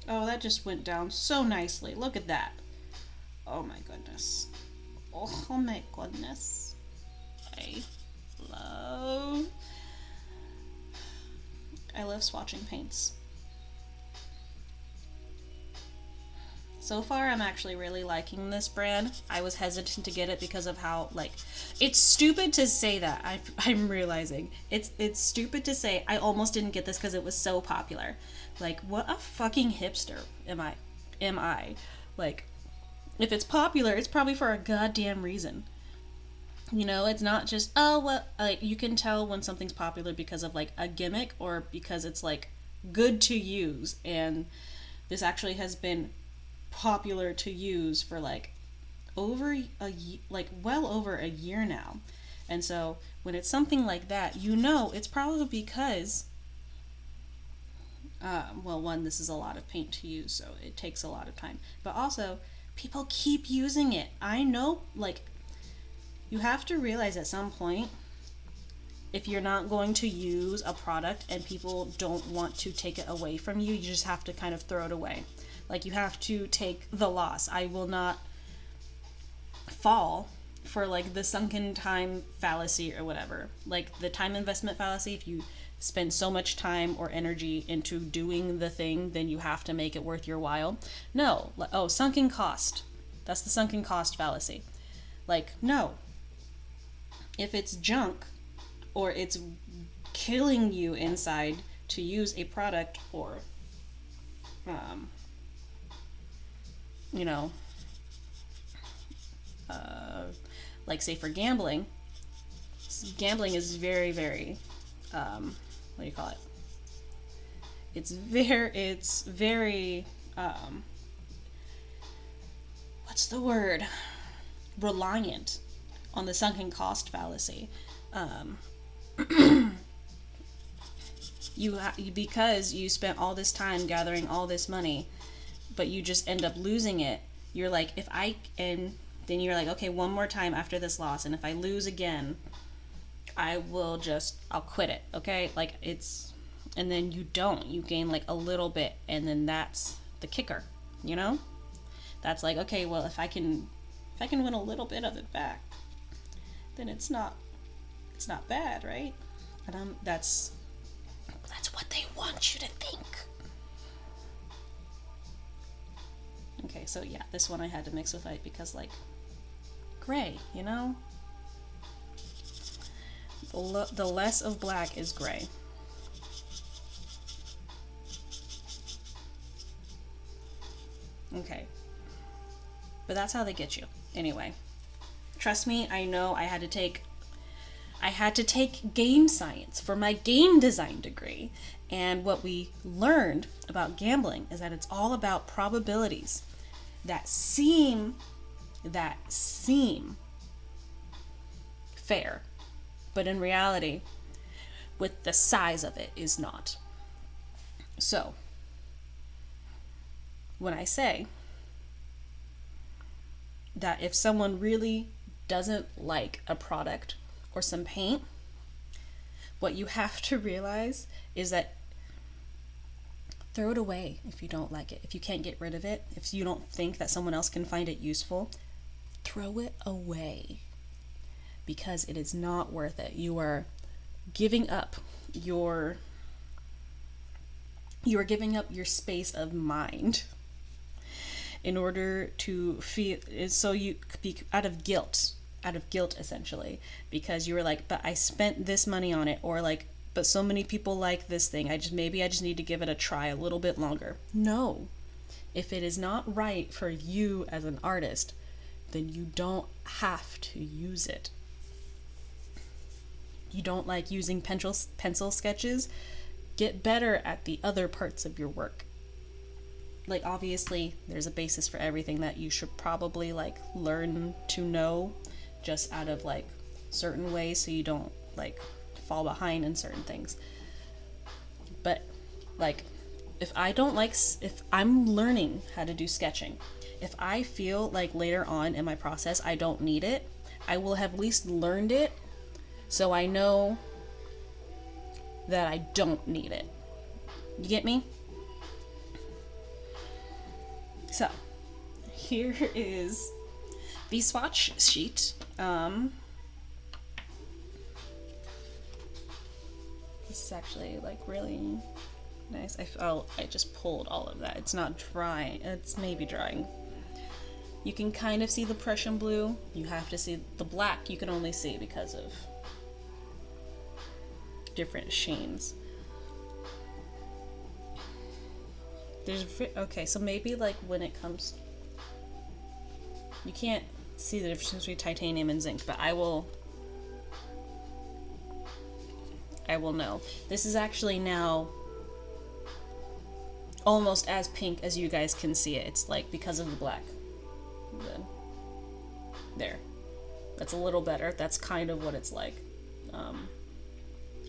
Oh, that just went down so nicely. Look at that. Oh my goodness. Oh my goodness. I love I love swatching paints. So far, I'm actually really liking this brand. I was hesitant to get it because of how, like, it's stupid to say that. I'm realizing it's stupid to say I almost didn't get this because it was so popular. Like, what a fucking hipster am I? Am I? Like, if it's popular, it's probably for a goddamn reason. You know, it's not just, oh, well, like, you can tell when something's popular because of, like, a gimmick or because it's, like, good to use. And this actually has been popular to use for, like, well over a year now. And so when it's something like that, you know, it's probably because, well, one, this is a lot of paint to use, so it takes a lot of time. But also, people keep using it. I know, like, you have to realize at some point, if you're not going to use a product and people don't want to take it away from you, you just have to kind of throw it away. Like, you have to take the loss. I will not fall for, like, the sunken time fallacy or whatever. Like, the time investment fallacy, if you spend so much time or energy into doing the thing, then you have to make it worth your while. No. Oh, sunken cost. That's the sunken cost fallacy. Like, no. If it's junk or it's killing you inside to use a product or, um, you know, like, say, for gambling, gambling is very, very, what do you call it? It's very, what's the word? Reliant on the sunken cost fallacy. Um, because you spent all this time gathering all this money, but you just end up losing it. You're like, and then you're like, okay, one more time after this loss, and if I lose again, I'll quit it, okay? Like, and then you don't. You gain, like, a little bit, and then that's the kicker, you know? That's like, okay, well, if I can win a little bit of it back, then it's not bad, right? And that's what they want you to think. Okay, so yeah, this one I had to mix with white because, like, gray, you know? The less of black is gray. Okay. But that's how they get you. Anyway, trust me, I know I had to take game science for my game design degree. And what we learned about gambling is that it's all about probabilities that seem fair, but in reality, with the size of it, is not. So, when I say that if someone really doesn't like a product or some paint, what you have to realize is that throw it away if you don't like it. If you can't get rid of it, if you don't think that someone else can find it useful, throw it away because it is not worth it. You are giving up your space of mind in order to feel, so you be out of guilt essentially, because you were like, but I spent this money on it, or like, but so many people like this thing, I just need to give it a try a little bit longer. No. If it is not right for you as an artist, then you don't have to use it. You don't like using pencil sketches? Get better at the other parts of your work. Like, obviously, there's a basis for everything that you should probably, like, learn to know just out of, like, certain ways so you don't, like, fall behind in certain things. But, like, if I'm learning how to do sketching, if I feel like later on in my process I don't need it, I will have at least learned it so I know that I don't need it. You get me? So, here is the swatch sheet. This is actually like really nice. I just pulled all of that. It's not dry. It's maybe drying. You can kind of see the Prussian blue. You have to see the black. You can only see because of different sheens. Okay, so maybe like when it comes, you can't see the difference between titanium and zinc, but I will know. This is actually now almost as pink as you guys can see it. It's like because of the black. There. That's a little better. That's kind of what it's like.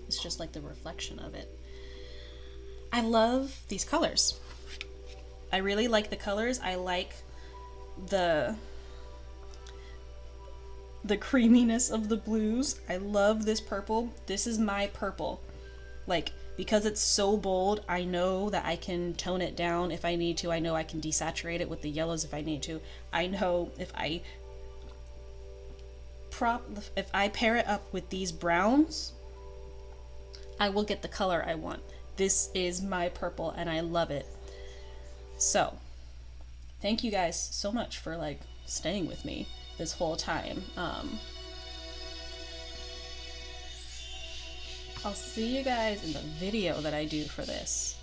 It's just like the reflection of it. I love these colors. I really like the colors. I like the creaminess of the blues. I love this purple. This is my purple. Like, because it's so bold, I know that I can tone it down if I need to. I know I can desaturate it with the yellows if I need to. I know if I pair it up with these browns, I will get the color I want. This is my purple and I love it. So, thank you guys so much for like staying with me this whole time. I'll see you guys in the video that I do for this.